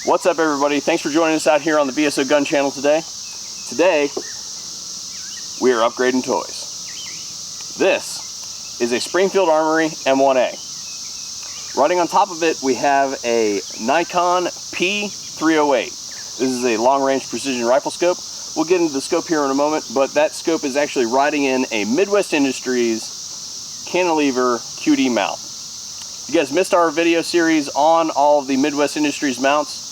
What's up, everybody? Thanks for joining us out here on the VSO Gun Channel today. Today, we are upgrading toys. This is a Springfield Armory M1A. Running on top of it, we have a Nikon P308. This is a long-range precision rifle scope. We'll get into the scope here in a moment, but that scope is actually riding in a Midwest Industries cantilever QD mount. If you guys missed our video series on all of the Midwest Industries mounts,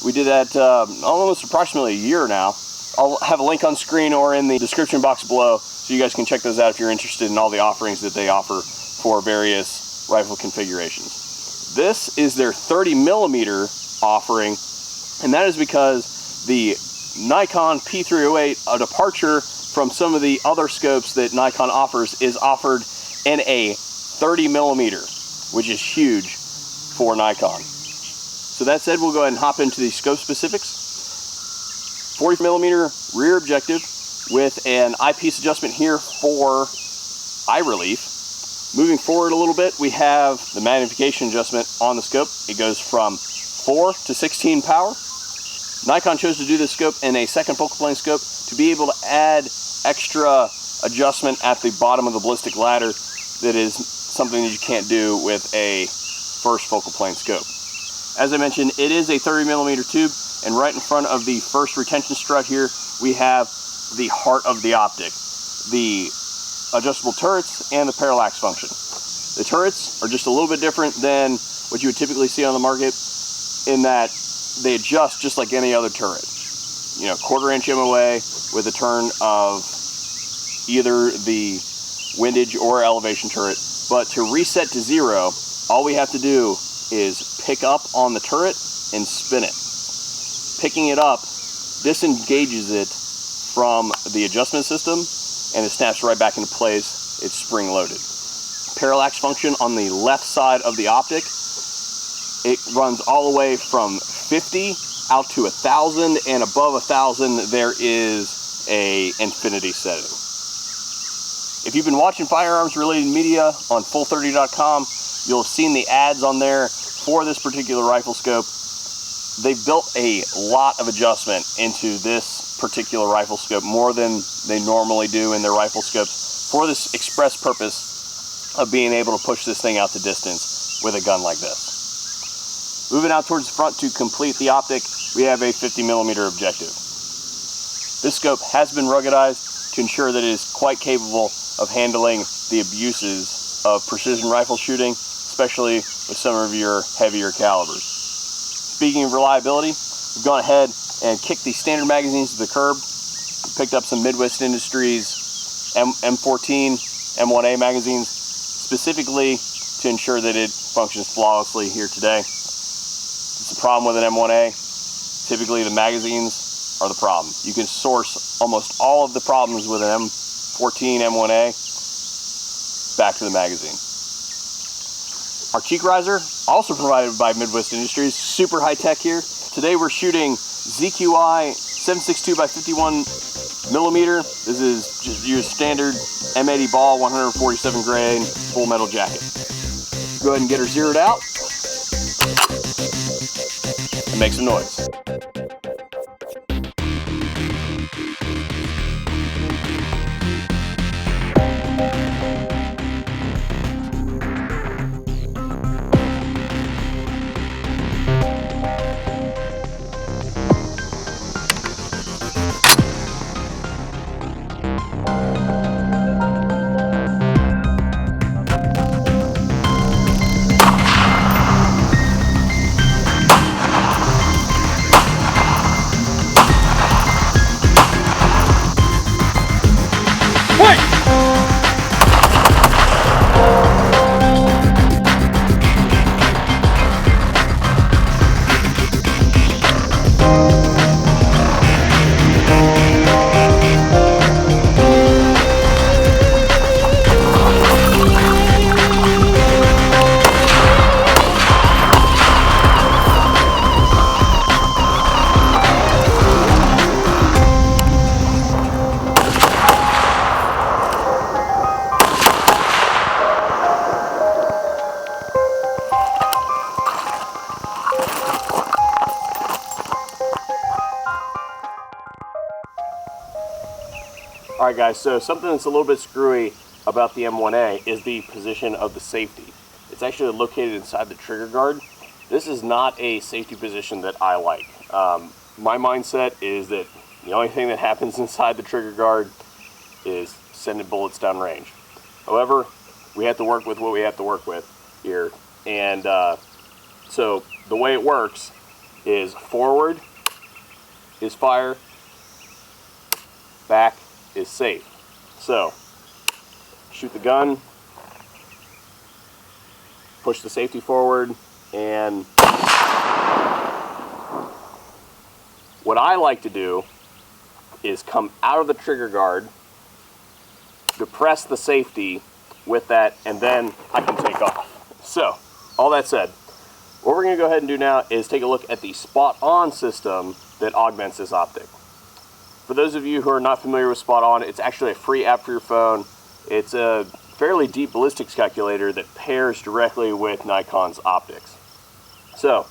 we did that almost approximately a year now. I'll have a link on screen or in the description box below so you guys can check those out if you're interested in all the offerings that they offer for various rifle configurations. This is their 30mm offering, and that is because the Nikon P308, a departure from some of the other scopes that Nikon offers, is offered in a 30mm, which is huge for Nikon. So that said, we'll go ahead and hop into the scope specifics. 40mm rear objective with an eyepiece adjustment here for eye relief. Moving forward a little bit, we have the magnification adjustment on the scope. It goes from 4 to 16 power. Nikon chose to do this scope in a second focal plane scope to be able to add extra adjustment at the bottom of the ballistic ladder. That is something that you can't do with a first focal plane scope. As I mentioned, it is a 30mm tube, and right in front of the first retention strut here, we have the heart of the optic, the adjustable turrets and the parallax function. The turrets are just a little bit different than what you would typically see on the market in that they adjust just like any other turret. You know, 1/4 inch MOA with a turn of either the windage or elevation turret. But to reset to 0, all we have to do is pick up on the turret and spin it. Picking it up disengages it from the adjustment system and it snaps right back into place. It's spring loaded. Parallax function on the left side of the optic, it runs all the way from 50 out to 1,000, and above 1,000 there is a infinity setting. If you've been watching firearms related media on full30.com, you'll have seen the ads on there for this particular rifle scope. They've built a lot of adjustment into this particular rifle scope, more than they normally do in their rifle scopes, for this express purpose of being able to push this thing out to distance with a gun like this. Moving out towards the front to complete the optic, we have a 50mm objective. This scope has been ruggedized to ensure that it is quite capable of handling the abuses of precision rifle shooting, especially with some of your heavier calibers. Speaking of reliability, we've gone ahead and kicked the standard magazines to the curb. We picked up some Midwest Industries M14, M1A magazines, specifically to ensure that it functions flawlessly here today. It's a problem with an M1A. Typically the magazines are the problem. You can source almost all of the problems with an M14, M1A back to the magazine. Our cheek riser, also provided by Midwest Industries, super high tech here. Today we're shooting ZQI 7.62x51mm. This is just your standard M80 ball, 147 grain, full metal jacket. Go ahead and get her zeroed out and make some noise. Alright guys, so something that's a little bit screwy about the M1A is the position of the safety. It's actually located inside the trigger guard. This is not a safety position that I like. My mindset is that the only thing that happens inside the trigger guard is sending bullets down range. However, we have to work with what we have to work with here. And so the way it works is forward is fire, back is safe. So shoot the gun, push the safety forward, and what I like to do is come out of the trigger guard, depress the safety with that, and then I can take off. So, all that said, what we're going to go ahead and do now is take a look at the spot-on system that augments this optic. For those of you who are not familiar with spot-on, it's actually a free app for your phone. It's a fairly deep ballistics calculator that pairs directly with Nikon's optics. So,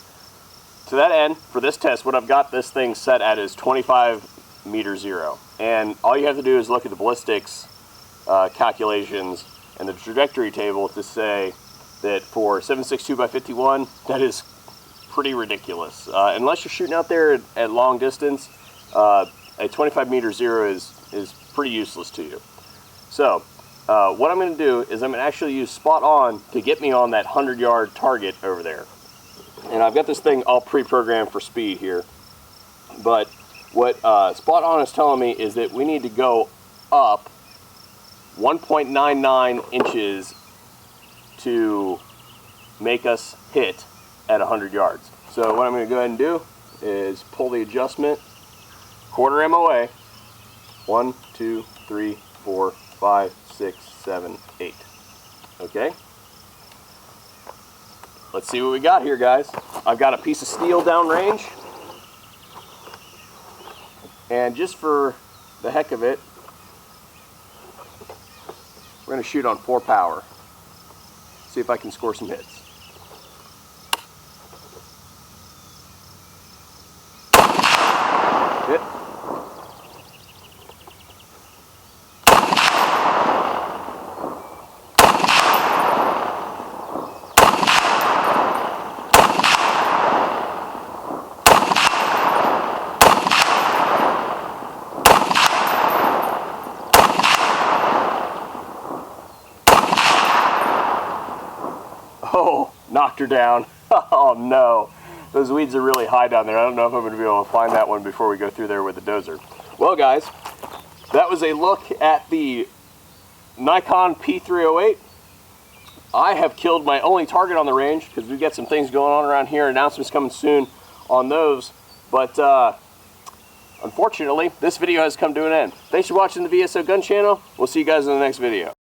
to that end, for this test, what I've got this thing set at is 25 meter zero. And all you have to do is look at the ballistics calculations and the trajectory table to say that for 7.62 by 51, that is pretty ridiculous. Unless you're shooting out there at long distance, a 25 meter zero is pretty useless to you. So, what I'm going to do is I'm going to actually use spot on to get me on that 100-yard target over there. And I've got this thing all pre-programmed for speed here. But what spot on is telling me is that we need to go up 1.99 inches to make us hit at 100 yards. So what I'm going to go ahead and do is pull the adjustment, quarter MOA, 1, 2, 3, 4, 5, 6, 7, 8. Okay? Let's see what we got here, guys. I've got a piece of steel downrange. And just for the heck of it, we're going to shoot on 4 power. See if I can score some hits. Hit. Oh, knocked her down. Oh no. Those weeds are really high down there. I don't know if I'm going to be able to find that one before we go through there with the dozer. Well guys, that was a look at the Nikon P308. I have killed my only target on the range because we've got some things going on around here. Announcements coming soon on those. But unfortunately, this video has come to an end. Thanks for watching the VSO Gun Channel. We'll see you guys in the next video.